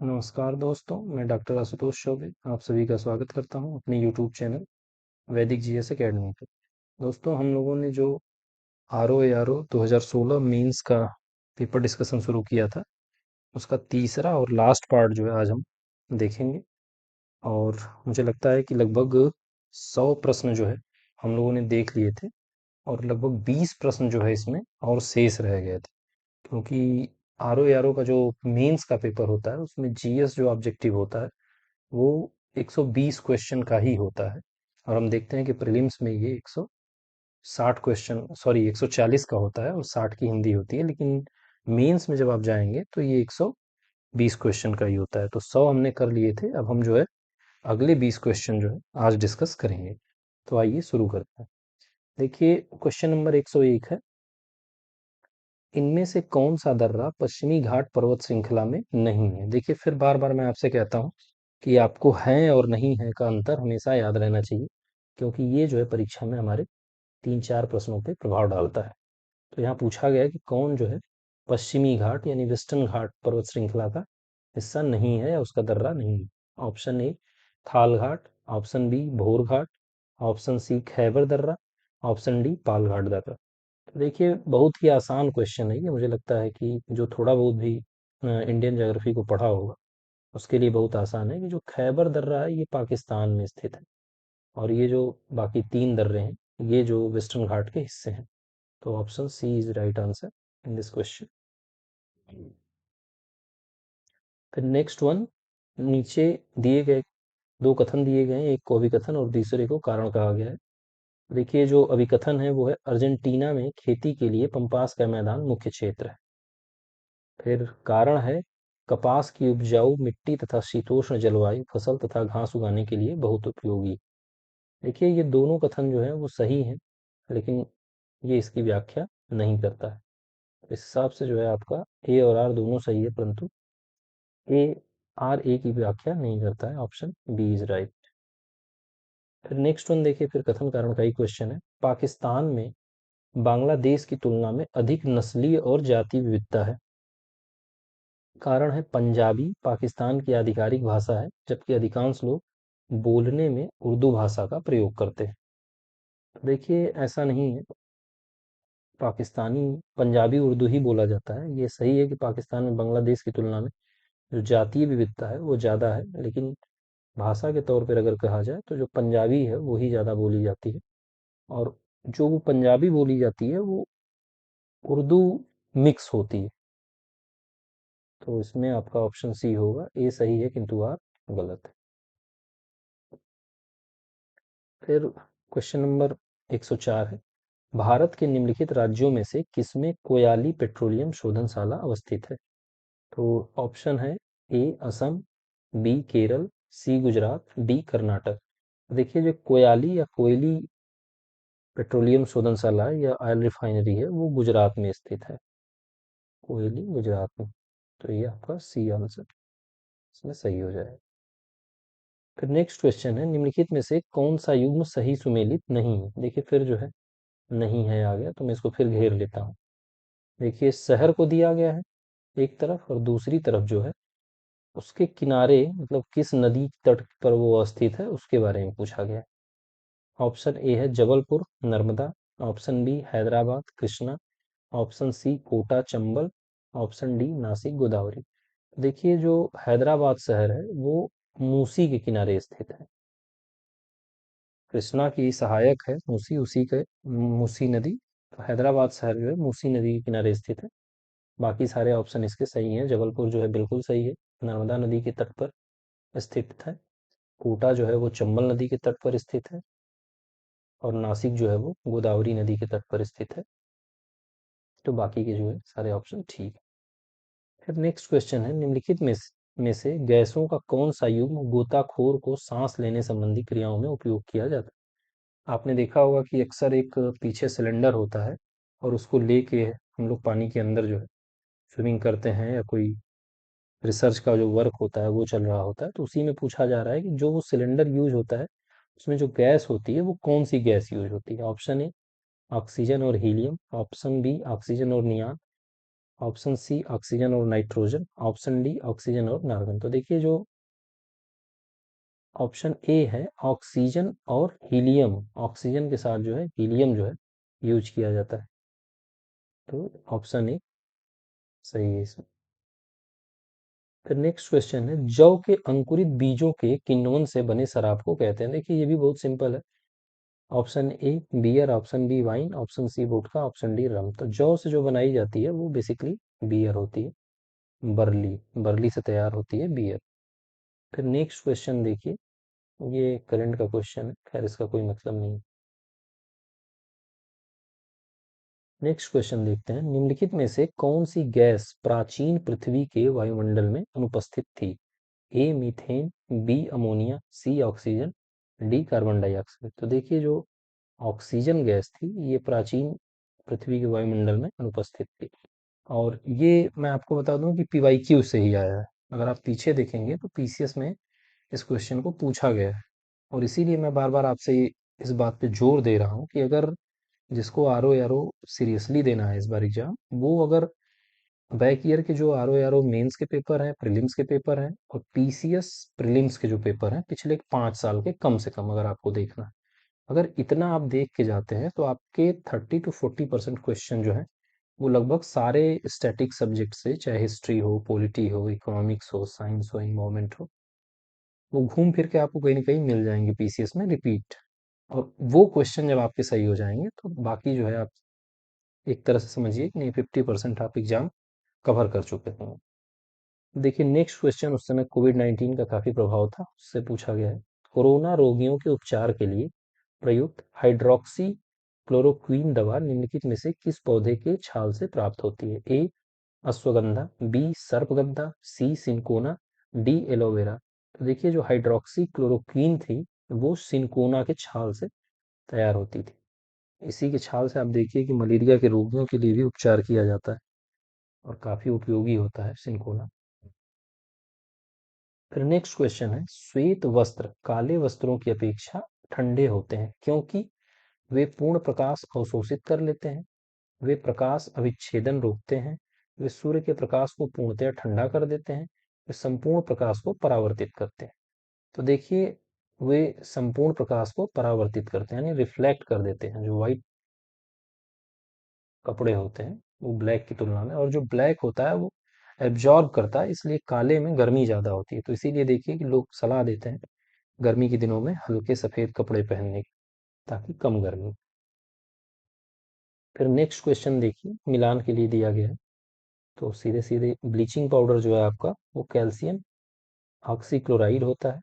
नमस्कार दोस्तों, मैं डॉक्टर आशुतोष चौबे आप सभी का स्वागत करता हूं अपने यूट्यूब चैनल वैदिक जीएस एकेडमी पे। दोस्तों, हम लोगों ने जो आर ओ 2016 मेंस का पेपर डिस्कशन शुरू किया था, उसका तीसरा और लास्ट पार्ट जो है आज हम देखेंगे। और मुझे लगता है कि लगभग 100 प्रश्न जो है हम लोगों ने देख लिए थे, और लगभग 20 प्रश्न जो है इसमें और शेष रह गए थे, क्योंकि आर ओ का जो मेंस का पेपर होता है उसमें जीएस जो ऑब्जेक्टिव होता है वो 120 क्वेश्चन का ही होता है। और हम देखते हैं कि प्रीलिम्स में ये 160 क्वेश्चन, सॉरी 140 का होता है और 60 की हिंदी होती है, लेकिन मेंस में जब आप जाएंगे तो ये 120 क्वेश्चन का ही होता है। तो 100 हमने कर लिए थे, अब हम जो है अगले 20 क्वेश्चन जो है आज डिस्कस करेंगे। तो आइए शुरू करते हैं। देखिए, क्वेश्चन नंबर 101 है, इनमें से कौन सा दर्रा पश्चिमी घाट पर्वत श्रृंखला में नहीं है। देखिए, फिर बार बार मैं आपसे कहता हूँ कि आपको है और नहीं है का अंतर हमेशा याद रहना चाहिए, क्योंकि ये जो है परीक्षा में हमारे 3-4 प्रश्नों पे प्रभाव डालता है। तो यहाँ पूछा गया है कि कौन जो है पश्चिमी घाट यानी वेस्टर्न घाट पर्वत श्रृंखला का हिस्सा नहीं है या उसका दर्रा नहीं है। ऑप्शन ए थाल घाट, ऑप्शन बी भोर घाट, ऑप्शन सी खैबर दर्रा, ऑप्शन डी पाल घाट दर्रा। तो देखिए, बहुत ही आसान क्वेश्चन है ये। मुझे लगता है कि जो थोड़ा बहुत भी इंडियन ज्योग्राफी को पढ़ा होगा उसके लिए बहुत आसान है कि जो खैबर दर्रा है ये पाकिस्तान में स्थित है, और ये जो बाकी 3 दर्रे हैं ये जो वेस्टर्न घाट के हिस्से हैं। तो option C is right answer in this question. फिर नेक्स्ट वन, नीचे दिए गए 2 कथन दिए गए हैं, एक को अभिकथन और दूसरे को कारण कहा गया है। देखिए, जो अभिकथन है वो है अर्जेंटीना में खेती के लिए पंपास का मैदान मुख्य क्षेत्र है। फिर कारण है कपास की उपजाऊ मिट्टी तथा शीतोष्ण जलवायु फसल तथा घास उगाने के लिए बहुत उपयोगी। देखिए, ये दोनों कथन जो है वो सही हैं, लेकिन ये इसकी व्याख्या नहीं करता है। इस हिसाब से जो है आपका ए और आर दोनों सही है, परंतु ए आर ए की व्याख्या नहीं करता है। Option B is right. फिर नेक्स्ट वन देखिए, फिर कथन कारण का ही क्वेश्चन है, पाकिस्तान में बांग्लादेश की तुलना में अधिक नस्लीय और जाति विविधता है। कारण है पंजाबी पाकिस्तान की आधिकारिक भाषा है, जबकि अधिकांश लोग बोलने में उर्दू भाषा का प्रयोग करते हैं। तो देखिए, ऐसा नहीं है, पाकिस्तानी पंजाबी उर्दू ही बोला जाता है। ये सही है कि पाकिस्तान में बांग्लादेश की तुलना में जो जातीय विविधता है वो ज़्यादा है, लेकिन भाषा के तौर पर अगर कहा जाए तो जो पंजाबी है वो ही ज़्यादा बोली जाती है। और जो वो पंजाबी बोली जाती है वो उर्दू मिक्स होती है। तो इसमें आपका ऑप्शन सी होगा, ए सही है किंतु आर गलत है। फिर क्वेश्चन नंबर 104 है, भारत के निम्नलिखित राज्यों में से किसमें कोयली पेट्रोलियम शोधनशाला अवस्थित है। तो ऑप्शन है ए असम, बी केरल, सी गुजरात, डी कर्नाटक। देखिए, जो कोयली या कोयली पेट्रोलियम शोधनशाला है या ऑयल रिफाइनरी है वो गुजरात में स्थित है। कोयली गुजरात में। तो ये आपका सी आंसर इसमें सही हो जाएगा। फिर नेक्स्ट क्वेश्चन है, निम्नलिखित में से कौन सा युग्म सही सुमेलित नहीं है। देखिए, फिर जो है नहीं है आ गया, तो मैं इसको फिर घेर लेता हूँ। देखिए, शहर को दिया गया है एक तरफ, और दूसरी तरफ जो है उसके किनारे, मतलब किस नदी तट पर वो स्थित है उसके बारे में पूछा गया है। ऑप्शन ए है Jabalpur Narmada, option B Hyderabad Krishna, option C Kota Chambal, option D Nashik Godavari. देखिए, जो हैदराबाद शहर है वो मूसी के किनारे स्थित है। कृष्णा की सहायक है मूसी, उसी के मूसी नदी। तो हैदराबाद शहर जो है मूसी नदी के किनारे स्थित है। बाकी सारे ऑप्शन इसके सही हैं। जबलपुर जो है बिल्कुल सही है, नर्मदा नदी के तट पर स्थित है। कोटा जो है वो चंबल नदी के तट पर स्थित है, और नासिक जो है वो गोदावरी नदी के तट पर स्थित है। तो बाकी के जो है सारे ऑप्शन ठीक है। फिर नेक्स्ट क्वेश्चन है, निम्नलिखित में से गैसों का कौन सा युग्म गोताखोर को सांस लेने संबंधी क्रियाओं में उपयोग किया जाता है। आपने देखा होगा कि अक्सर एक पीछे सिलेंडर होता है, और उसको लेके हम लोग पानी के अंदर जो है स्विमिंग करते हैं, या कोई रिसर्च का जो वर्क होता है वो चल रहा होता है। तो उसी में पूछा जा रहा है कि जो वो सिलेंडर यूज होता है उसमें जो गैस होती है वो कौन सी गैस यूज होती है। ऑप्शन ए ऑक्सीजन और हीलियम, ऑप्शन बी ऑक्सीजन और नियान, ऑप्शन सी ऑक्सीजन और नाइट्रोजन, ऑप्शन डी ऑक्सीजन और नार्गन। तो देखिए जो ऑप्शन ए है ऑक्सीजन और हीलियम, ऑक्सीजन के साथ जो है हीलियम जो है यूज किया जाता है। तो ऑप्शन ए सही है इसमें। फिर नेक्स्ट क्वेश्चन है, जौ के अंकुरित बीजों के किण्वन से बने शराब को कहते हैं। देखिए ये भी बहुत सिंपल है। Option A beer, option B wine, option C vodka, option D rum. तो जौ से जो बनाई जाती है वो बेसिकली बियर होती है। बर्ली, बर्ली से तैयार होती है बियर। फिर नेक्स्ट क्वेश्चन देखिए, ये करंट का क्वेश्चन है, खैर इसका कोई मतलब नहीं। नेक्स्ट क्वेश्चन देखते हैं, निम्नलिखित में से कौन सी गैस प्राचीन पृथ्वी के वायुमंडल में अनुपस्थित थी? A methane, B ammonia, C oxygen, D carbon dioxide. तो देखिए जो ऑक्सीजन गैस थी ये प्राचीन पृथ्वी के वायुमंडल में अनुपस्थित थी। और ये मैं आपको बता दूं कि पीवाईक्यू से ही आया है। अगर आप पीछे देखेंगे तो पीसीएस में इस क्वेश्चन को पूछा गया है। और इसीलिए मैं बार बार आपसे इस बात पे जोर दे रहा हूँ कि अगर जिसको आर ओ सीरियसली देना है इस बार एग्जाम, वो अगर बैक ईयर के जो आर ओ मेंस के पेपर हैं, प्रीलिम्स के पेपर हैं और पीसीएस प्रीलिम्स के जो पेपर हैं पिछले 5 साल के, कम से कम अगर आपको देखना है, अगर इतना आप देख के जाते हैं तो आपके 30 to 40% क्वेश्चन जो है वो लगभग सारे स्टैटिक सब्जेक्ट से, चाहे हिस्ट्री हो, पॉलिटी हो, इकोनॉमिक्स हो, साइंस हो, इन्वायरमेंट हो, वो घूम फिर के आपको कहीं ना कहीं मिल जाएंगे पीसीएस में रिपीट। और वो क्वेश्चन जब आपके सही हो जाएंगे तो बाकी जो है आप एक तरह से समझिए कि नहीं 50% आप एग्जाम कवर कर चुके हैं। देखिए नेक्स्ट क्वेश्चन, उस समय कोविड-19 का काफी प्रभाव था, उससे पूछा गया है, कोरोना रोगियों के उपचार के लिए प्रयुक्त हाइड्रोक्सी क्लोरोक्वीन दवा निम्नलिखित में से किस पौधे के छाल से प्राप्त होती है? ए अश्वगंधा, बी सर्पगंधा, सी सिंकोना, डी एलोवेरा। तो देखिए जो हाइड्रोक्सी क्लोरोक्वीन थी वो सिंकोना के छाल से तैयार होती थी। इसी के छाल से आप देखिए कि मलेरिया के रोगियों के लिए भी उपचार किया जाता है और काफी उपयोगी होता है सिंकोना। फिर नेक्स्ट क्वेश्चन है, श्वेत वस्त्र काले वस्त्रों की अपेक्षा ठंडे होते हैं क्योंकि वे पूर्ण प्रकाश अवशोषित कर लेते हैं, वे प्रकाश अविच्छेदन रोकते हैं, वे सूर्य के प्रकाश को पूर्णतया ठंडा कर देते हैं, वे संपूर्ण प्रकाश को परावर्तित करते हैं। तो देखिए वे संपूर्ण प्रकाश को परावर्तित करते हैं यानी रिफ्लेक्ट कर देते हैं। जो व्हाइट कपड़े होते हैं वो ब्लैक की तुलना में, और जो ब्लैक होता है वो एब्जॉर्ब करता है, इसलिए काले में गर्मी ज्यादा होती है। तो इसीलिए देखिए कि लोग सलाह देते हैं गर्मी के दिनों में हल्के सफेद कपड़े पहनने की, ताकि कम गर्मी। फिर नेक्स्ट क्वेश्चन देखिए, मिलान के लिए दिया गया है। तो सीधे सीधे ब्लीचिंग पाउडर जो है आपका वो कैल्शियम ऑक्सीक्लोराइड होता है।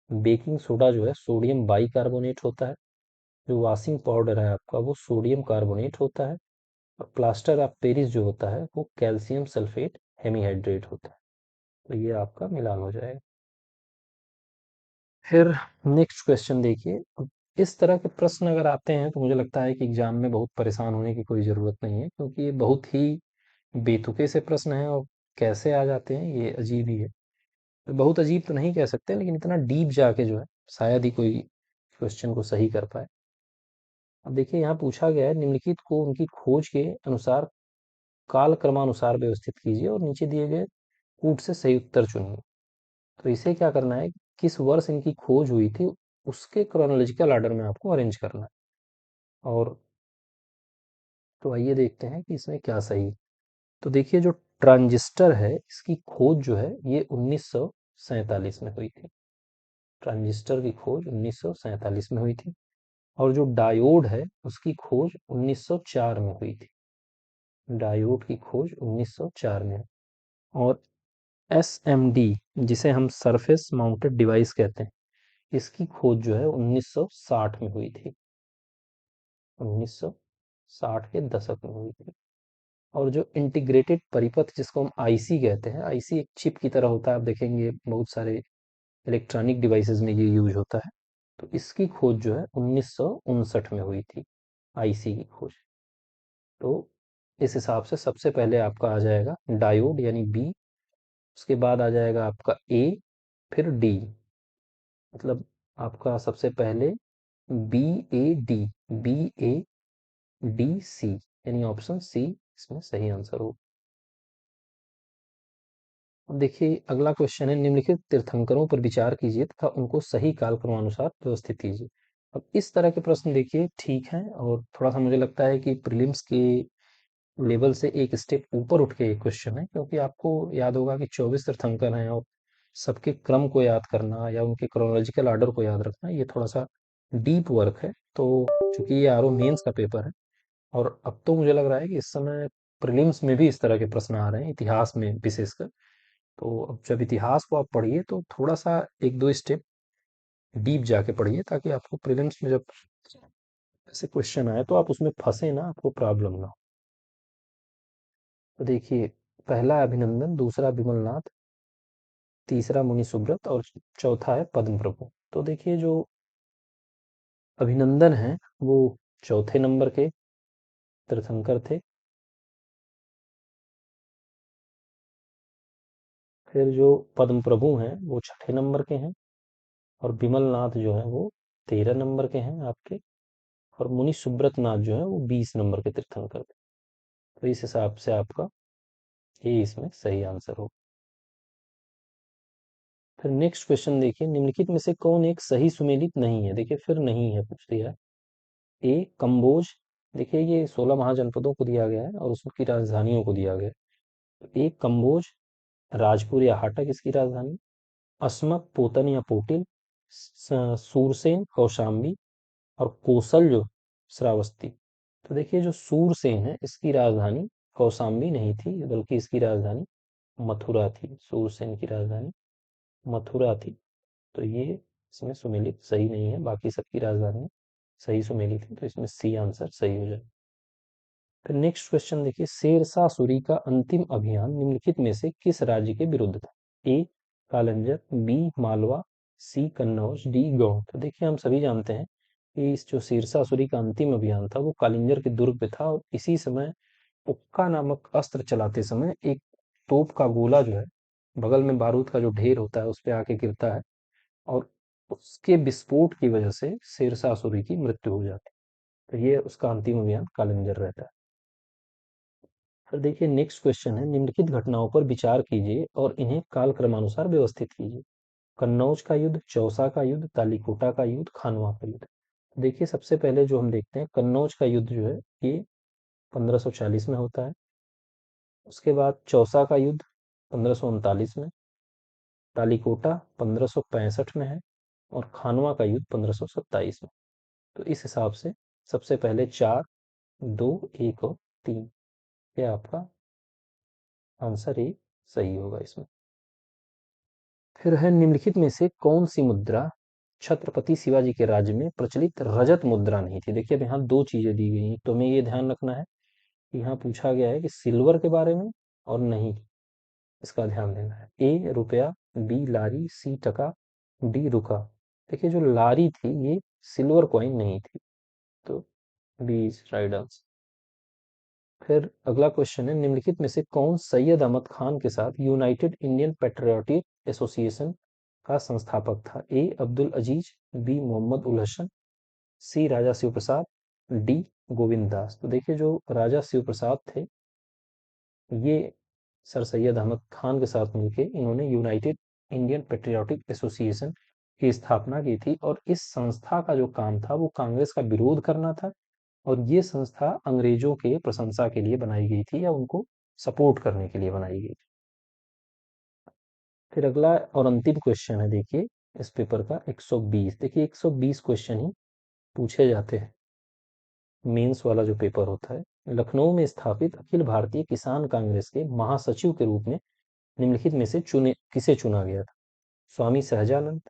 बेकिंग सोडा जो है सोडियम बाइकार्बोनेट होता है। जो वॉशिंग पाउडर है आपका वो सोडियम कार्बोनेट होता है। और प्लास्टर ऑफ पेरिस जो होता है वो कैल्शियम सल्फेट हेमीहाइड्रेट होता है। तो ये आपका मिलान हो जाएगा। फिर नेक्स्ट क्वेश्चन देखिए, इस तरह के प्रश्न अगर आते हैं तो मुझे लगता है कि एग्जाम में बहुत परेशान होने की कोई ज़रूरत नहीं है, क्योंकि ये बहुत ही बेतुके से प्रश्न हैं और कैसे आ जाते हैं ये अजीब ही है। तो बहुत अजीब तो नहीं कह सकते, लेकिन इतना डीप जाके जो है शायद ही कोई क्वेश्चन को सही कर पाए। अब देखिए यहाँ पूछा गया है, निम्नलिखित को उनकी खोज के अनुसार काल क्रमानुसार व्यवस्थित कीजिए और नीचे दिए गए कूट से सही उत्तर चुनिए। तो इसे क्या करना है, किस वर्ष इनकी खोज हुई थी उसके क्रोनोलॉजिकल ऑर्डर में आपको अरेंज करना है। और तो आइए देखते हैं कि इसमें क्या सही है। तो देखिए जो ट्रांजिस्टर है इसकी खोज जो है ये 1947 में हुई थी। ट्रांजिस्टर की खोज 1947 में हुई थी। और जो डायोड है उसकी खोज 1904 में हुई थी। डायोड की खोज 1904 में। और एसएमडी जिसे हम सरफेस माउंटेड डिवाइस कहते हैं, इसकी खोज जो है 1960 में हुई थी। 1960 के दशक में हुई थी। और जो इंटीग्रेटेड परिपथ जिसको हम आईसी कहते हैं, आईसी एक चिप की तरह होता है, आप देखेंगे बहुत सारे इलेक्ट्रॉनिक डिवाइसेस में ये यूज होता है। तो इसकी खोज जो है 1959 में हुई थी, आईसी की खोज। तो इस हिसाब से सबसे पहले आपका आ जाएगा डायोड यानी बी, उसके बाद आ जाएगा आपका ए, फिर डी। मतलब आपका सबसे पहले B A D, B A D C, यानी ऑप्शन सी इसमें सही आंसर हो। अब देखिए अगला क्वेश्चन है, निम्नलिखित तीर्थंकरों पर विचार कीजिए तथा उनको सही कालक्रमानुसार व्यवस्थित कीजिए। अब इस तरह के प्रश्न देखिए ठीक हैं, और थोड़ा सा मुझे लगता है कि प्रीलिम्स के लेवल से एक स्टेप ऊपर उठ के क्वेश्चन है, क्योंकि आपको याद होगा कि 24 तीर्थंकर हैं, और सबके क्रम को याद करना या उनके क्रोनोलॉजिकल ऑर्डर को याद रखना ये थोड़ा सा डीप वर्क है। तो चूंकि ये आरओ मेंस का पेपर है, और अब तो मुझे लग रहा है कि इस समय प्रीलिम्स में भी इस तरह के प्रश्न आ रहे हैं, इतिहास में विशेषकर। तो अब जब इतिहास को आप पढ़िए तो थोड़ा सा एक दो स्टेप डीप जाके पढ़िए, ताकि आपको प्रीलिम्स में जब ऐसे क्वेश्चन आए तो आप उसमें फंसे ना, आपको प्रॉब्लम ना हो। तो देखिए, पहला अभिनंदन, दूसरा विमलनाथ, तीसरा मुनि सुब्रत, और चौथा है पद्म प्रभु। तो देखिए जो अभिनंदन है वो चौथे नंबर के तीर्थंकर थे। फिर जो पद्म प्रभु हैं वो छठे नंबर के हैं, और विमलनाथ जो है वो 13 नंबर के हैं आपके, और मुनि सुब्रत नाथ जो है वो 20 नंबर के तीर्थंकर थे। तो इस हिसाब से आपका ये इसमें सही आंसर होगा। फिर नेक्स्ट क्वेश्चन देखिए, निम्नलिखित में से कौन एक सही सुमेलित नहीं है? देखिए फिर नहीं है पूछ दिया है। ए कंबोज, देखिए ये 16 महाजनपदों को दिया गया है और उसकी राजधानियों को दिया गया है। ए कंबोज, राजपुर या हाटक इसकी राजधानी, अस्मक, पोतन या पोटिल, सूरसेन, कौशाम्बी, और कोसल जो श्रावस्ती। तो देखिए जो सूरसेन है इसकी राजधानी कौशाम्बी नहीं थी, बल्कि इसकी राजधानी मथुरा थी। सूरसेन की राजधानी मथुरा थी। तो ये इसमें सुमेलित सही नहीं है, बाकी सबकी राजधानी सही सुमेलित है, तो इसमें सी आंसर सही हो जाए। फिर नेक्स्ट क्वेश्चन देखिए, शेरशाह सूरी का अंतिम अभियान निम्नलिखित में से किस राज्य के विरुद्ध था? ए कालंजर, बी मालवा, सी कन्नौज, डी गौड़। तो देखिए हम सभी जानते हैं कि इस जो शेरशाह सूरी का अंतिम अभियान था वो कालिंजर के दुर्ग पे था, और इसी समय उक्का नामक अस्त्र चलाते समय एक तोप का गोला जो है बगल में बारूद का जो ढेर होता है उस पे आके गिरता है, और उसके विस्फोट की वजह से शेरशाह सूरी की मृत्यु हो जाती है। तो ये उसका अंतिम अभियान कालिंजर रहता है। फिर देखिए नेक्स्ट क्वेश्चन है, निम्नलिखित घटनाओं पर विचार कीजिए और इन्हें कालक्रमानुसार व्यवस्थित कीजिए। कन्नौज का युद्ध, चौसा का युद्ध, तालीकोटा का युद्ध, खानवा का युद्ध। देखिए सबसे पहले जो हम देखते हैं कन्नौज का युद्ध जो है ये 1540 में होता है। उसके बाद चौसा का युद्ध 1539 में, तालीकोटा 1565 में है, और खानवा का युद्ध 1527 में। तो इस हिसाब से सबसे पहले 4, 2, 1 और 3, ये आपका आंसर ए सही होगा इसमें। फिर है, निम्नलिखित में से कौन सी मुद्रा छत्रपति शिवाजी के राज्य में प्रचलित रजत मुद्रा नहीं थी? देखिए अब यहाँ दो चीजें दी गई हैं, तो हमें ये ध्यान रखना है कि यहाँ पूछा गया है कि सिल्वर के बारे में और नहीं, इसका ध्यान देना है। ए रुपया, बी लारी, सी टका, डी रुका। देखिए जो लारी थी ये सिल्वर कॉइन नहीं थी, तो बी इज राइट आंसर। फिर अगला क्वेश्चन है, निम्नलिखित में से कौन सैयद अहमद खान के साथ यूनाइटेड इंडियन पेट्रियोटिक एसोसिएशन का संस्थापक था? ए अब्दुल अजीज, बी मोहम्मद उल हसन, सी राजा शिव प्रसाद, डी गोविंद दास। तो देखिए जो राजा शिव प्रसाद थे ये सर सैयद अहमद खान के साथ मिलके इन्होंने यूनाइटेड इंडियन पेट्रियोटिक एसोसिएशन की स्थापना की थी, और इस संस्था का जो काम था वो कांग्रेस का विरोध करना था, और ये संस्था अंग्रेजों के प्रशंसा के लिए बनाई गई थी, या उनको सपोर्ट करने के लिए बनाई गई थी। फिर अगला और अंतिम क्वेश्चन है देखिए इस पेपर का 120। देखिए 120 क्वेश्चन ही पूछे जाते हैं, मेंस वाला जो पेपर होता है। लखनऊ में स्थापित अखिल भारतीय किसान कांग्रेस के महासचिव के रूप में निम्नलिखित में से चुने किसे चुना गया था? स्वामी सहजानंद,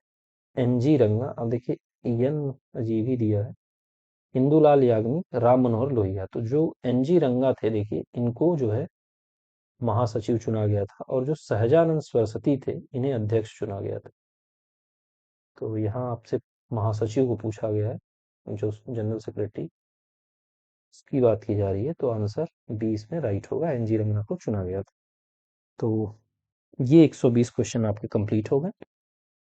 एनजी रंगा, अब देखिए एन अजीब ही दिया है, इंदुलाल याग्निक, राम मनोहर लोहिया। तो जो एनजी रंगा थे देखिए इनको जो है महासचिव चुना गया था, और जो सहजानंद सरस्वती थे इन्हें अध्यक्ष चुना गया था। तो यहाँ आपसे महासचिव को पूछा गया है, जो जनरल सेक्रेटरी की बात की जा रही है, तो आंसर बी इसमें राइट होगा, एनजी रंगा को चुना गया था। तो ये 120 क्वेश्चन आपके कंप्लीट हो गए।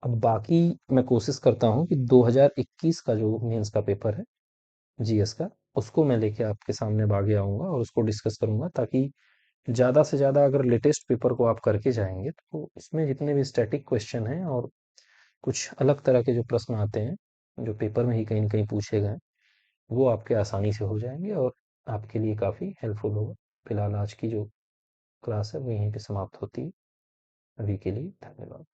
अब बाकी मैं कोशिश करता हूँ कि 2021 का जो मेंस का पेपर है जीएस का, उसको मैं लेके आपके सामने आगे आऊंगा और उसको डिस्कस करूंगा, ताकि ज़्यादा से ज़्यादा अगर लेटेस्ट पेपर को आप करके जाएंगे तो इसमें जितने भी स्टैटिक क्वेश्चन हैं और कुछ अलग तरह के जो प्रश्न आते हैं जो पेपर में ही कहीं न कहीं पूछे गए, वो आपके आसानी से हो जाएँगे और आपके लिए काफ़ी हेल्पफुल होगा। फिलहाल आज की जो क्लास है वो यहीं पे समाप्त होती है। अभी के लिए धन्यवाद।